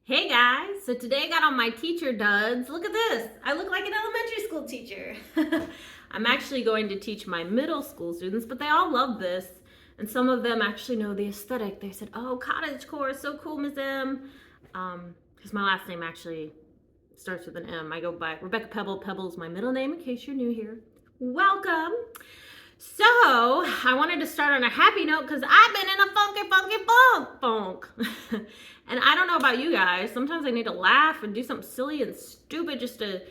Hey guys, so today I got on my teacher duds. Look at this. I look like an elementary school teacher. I'm actually going to teach my middle school students, but they all love this. And some of them actually know the aesthetic. They said, oh, cottagecore is so cool, Ms. M. Because my last name actually starts with an M. I go by Rebecca Pebble. Pebble's my middle name in case you're new here. Welcome. So I wanted to start on a happy note because I've been in a funk. And I don't know about you guys. Sometimes I need to laugh and do something silly and stupid just to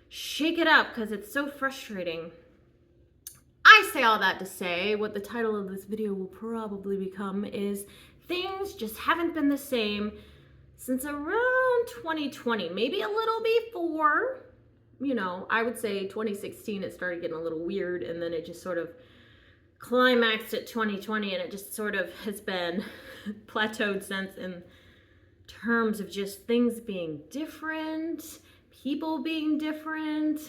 shake it up because it's so frustrating. I say all that to say what the title of this video will probably become is things just haven't been the same since around 2020, maybe a little before. I would say 2016 it started getting a little weird, and then it just sort of climaxed at 2020, and it just sort of has been plateaued since in terms of just things being different, people being different,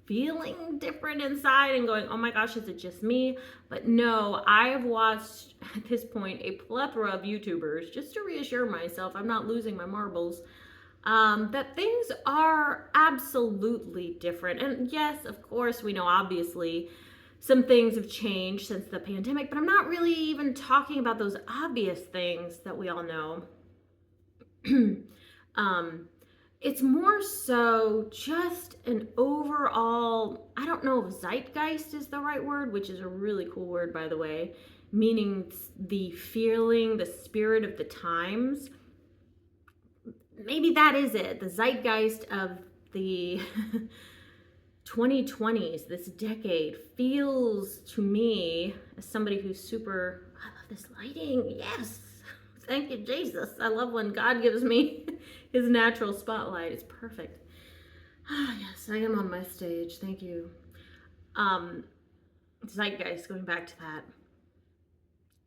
feeling different inside and going, oh my gosh, is it just me? But no, I have watched at this point a plethora of YouTubers just to reassure myself I'm not losing my marbles. That things are absolutely different. And yes, of course, we know obviously some things have changed since the pandemic, but I'm not really even talking about those obvious things that we all know. It's more so just an overall, I don't know if zeitgeist is the right word, which is a really cool word, by the way, meaning the feeling, the spirit of the times. Maybe that is it, the zeitgeist of the 2020s, this decade, feels to me, as somebody who's super, I love this lighting, yes, thank you, Jesus. I love when God gives me his natural spotlight. It's perfect. Ah, yes, I am on my stage. Thank you. Zeitgeist, going back to that.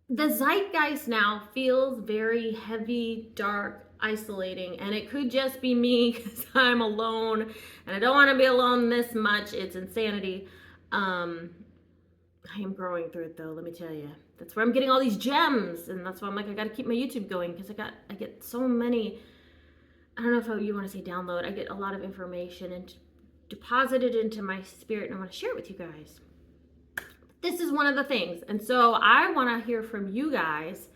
The zeitgeist now feels very heavy, dark, isolating, and it could just be me because I'm alone and I don't want to be alone this much. It's insanity. I am growing through it though, let me tell you. That's where I'm getting all these gems, and that's why I'm like, I gotta keep my YouTube going because I get so many, I don't know if you want to say download, I get a lot of information and deposited into my spirit, and I want to share it with you guys. This is one of the things, and so I want to hear from you guys.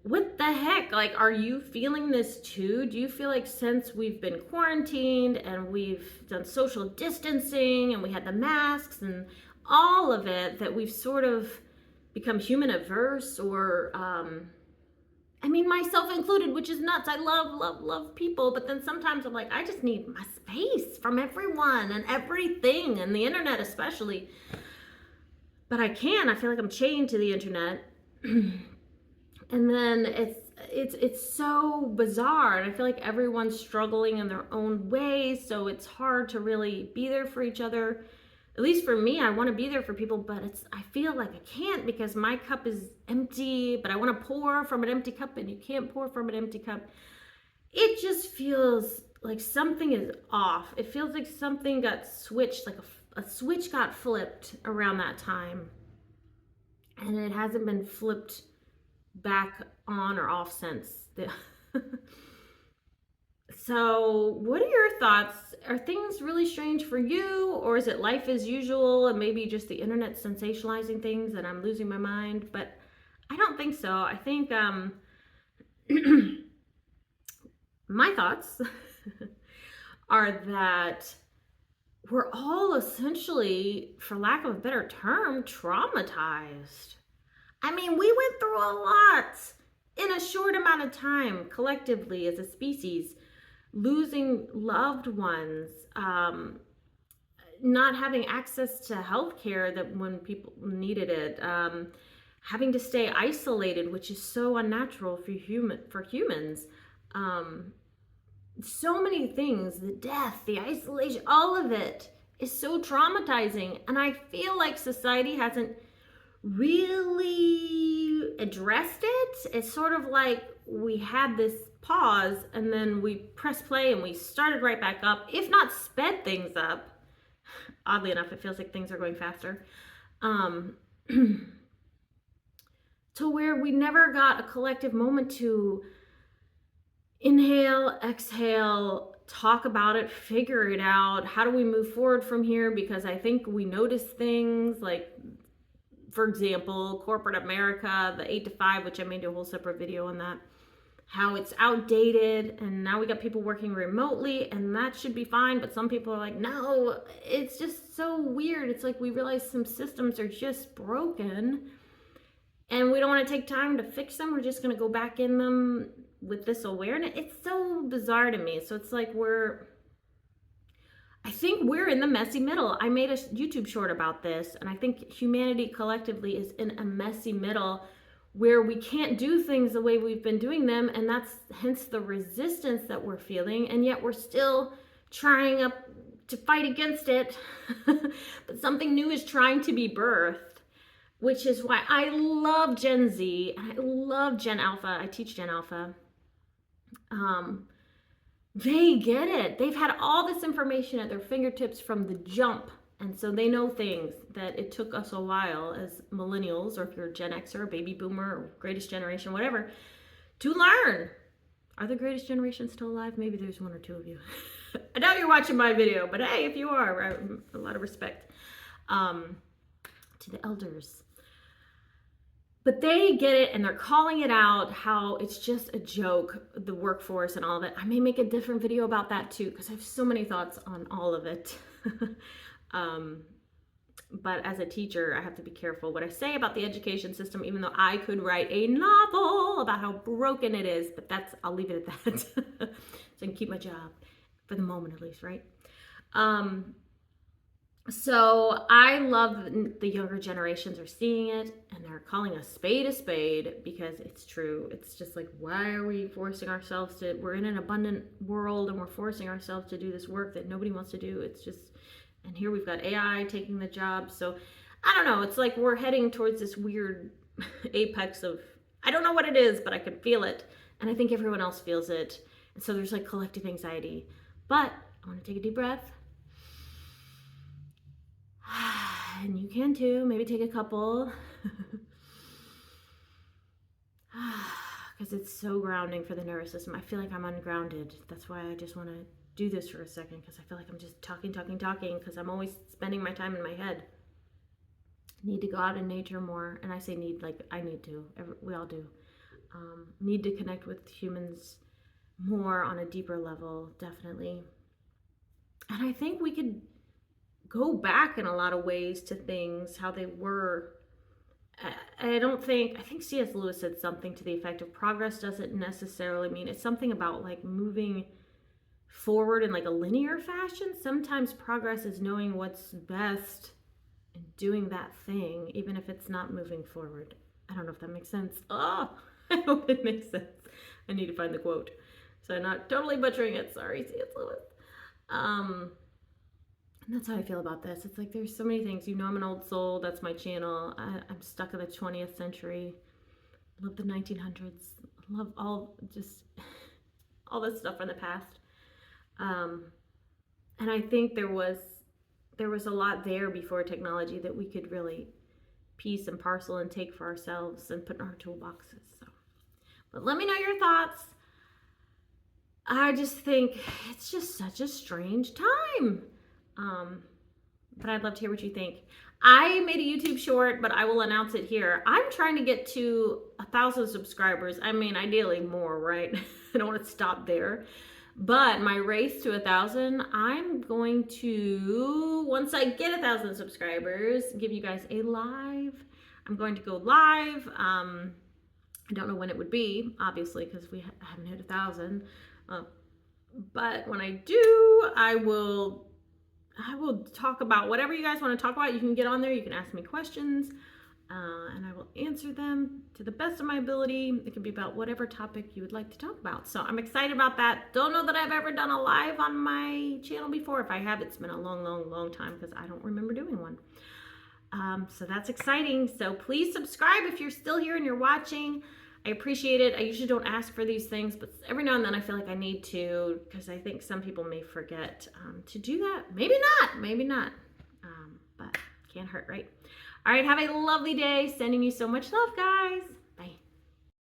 What the heck? Like, are you feeling this too? Do you feel like since we've been quarantined and we've done social distancing and we had the masks and all of it, that we've sort of become human averse, or I mean, myself included, which is nuts. I love people, but then sometimes I'm like, I just need my space from everyone and everything, and the internet especially. But I feel like I'm chained to the internet. And then it's so bizarre, and I feel like everyone's struggling in their own way, so it's hard to really be there for each other. At least for me, I want to be there for people, but I feel like I can't because my cup is empty, but I want to pour from an empty cup, and you can't pour from an empty cup. It just feels like something is off. It feels like something got switched, like a switch got flipped around that time, and it hasn't been flipped back on or off since. So what are your thoughts? Are things really strange for you, or is it life as usual and maybe just the internet sensationalizing things and I'm losing my mind? But I don't think so. I think my thoughts are that we're all essentially, for lack of a better term, traumatized. I mean, we went through a lot in a short amount of time collectively as a species. Losing loved ones, not having access to healthcare that when people needed it, having to stay isolated, which is so unnatural for humans. So many things, the death, the isolation, all of it is so traumatizing. And I feel like society hasn't really addressed it. It's sort of like we had this pause and then we pressed play and we started right back up, if not sped things up. Oddly enough, it feels like things are going faster. To where we never got a collective moment to inhale, exhale, talk about it, figure it out. How do we move forward from here? Because I think we notice things like, for example, corporate America, the 8 to 5, which I made a whole separate video on that, how it's outdated, and now we got people working remotely, and that should be fine, but some people are like, no, it's just so weird. It's like we realize some systems are just broken, and we don't want to take time to fix them. We're just going to go back in them with this awareness. It's so bizarre to me. So it's like I think we're in the messy middle. I made a YouTube short about this, and I think humanity collectively is in a messy middle where we can't do things the way we've been doing them, and that's hence the resistance that we're feeling, and yet we're still trying to fight against it. But something new is trying to be birthed, which is why I love Gen Z, and I love Gen Alpha. I teach Gen Alpha. They get it. They've had all this information at their fingertips from the jump. And so they know things that it took us a while as millennials, or if you're a Gen Xer, baby boomer, or greatest generation, whatever, to learn. Are the greatest generation still alive? Maybe there's one or two of you. I know you're watching my video, but hey, if you are, a lot of respect to the elders. But they get it, and they're calling it out, how it's just a joke, the workforce and all of it. I may make a different video about that too, because I have so many thoughts on all of it. But as a teacher, I have to be careful what I say about the education system, even though I could write a novel about how broken it is, but I'll leave it at that. So I can keep my job, for the moment at least, right? So I love the younger generations are seeing it, and they're calling a spade, because it's true. It's just like, why are we forcing ourselves we're in an abundant world, and we're forcing ourselves to do this work that nobody wants to do. It's just, and here we've got AI taking the job. So I don't know, it's like we're heading towards this weird apex of, I don't know what it is, but I can feel it. And I think everyone else feels it. And so there's like collective anxiety. But I want to take a deep breath. And you can too, maybe take a couple. Because it's so grounding for the nervous system. I feel like I'm ungrounded. That's why I just want to do this for a second, because I feel like I'm just talking, because I'm always spending my time in my head. Need to go out in nature more. And I say need, like I need to. We all do. Need to connect with humans more on a deeper level, definitely. And I think we could go back in a lot of ways to things, how they were. I think C.S. Lewis said something to the effect of progress doesn't necessarily mean, it's something about like moving forward in like a linear fashion. Sometimes progress is knowing what's best and doing that thing, even if it's not moving forward. I don't know if that makes sense. Oh, I hope it makes sense. I need to find the quote, so I'm not totally butchering it. Sorry, C.S. Lewis. And that's how I feel about this. It's like there's so many things. You know, I'm an old soul. That's my channel. I'm stuck in the 20th century. I love the 1900s. I love all this stuff from the past. And I think there was a lot there before technology that we could really piece and parcel and take for ourselves and put in our toolboxes. So, but let me know your thoughts. I just think it's just such a strange time. But I'd love to hear what you think. I made a YouTube short, but I will announce it here. I'm trying to get to 1,000 subscribers. I mean, ideally more, right? I don't want to stop there. But my race to 1,000, I'm going to, once I get 1,000 subscribers, give you guys a live. I'm going to go live. I don't know when it would be, obviously, because we haven't hit 1,000. But when I do, I will talk about whatever you guys want to talk about. You can get on there, you can ask me questions, and I will answer them to the best of my ability. It can be about whatever topic you would like to talk about. So I'm excited about that. Don't know that I've ever done a live on my channel before. If I have, it's been a long time, because I don't remember doing one. So that's exciting. So please subscribe if you're still here and you're watching. I appreciate it. I usually don't ask for these things, but every now and then I feel like I need to, because I think some people may forget to do that. Maybe not. But can't hurt, right? All right, have a lovely day. Sending you so much love, guys.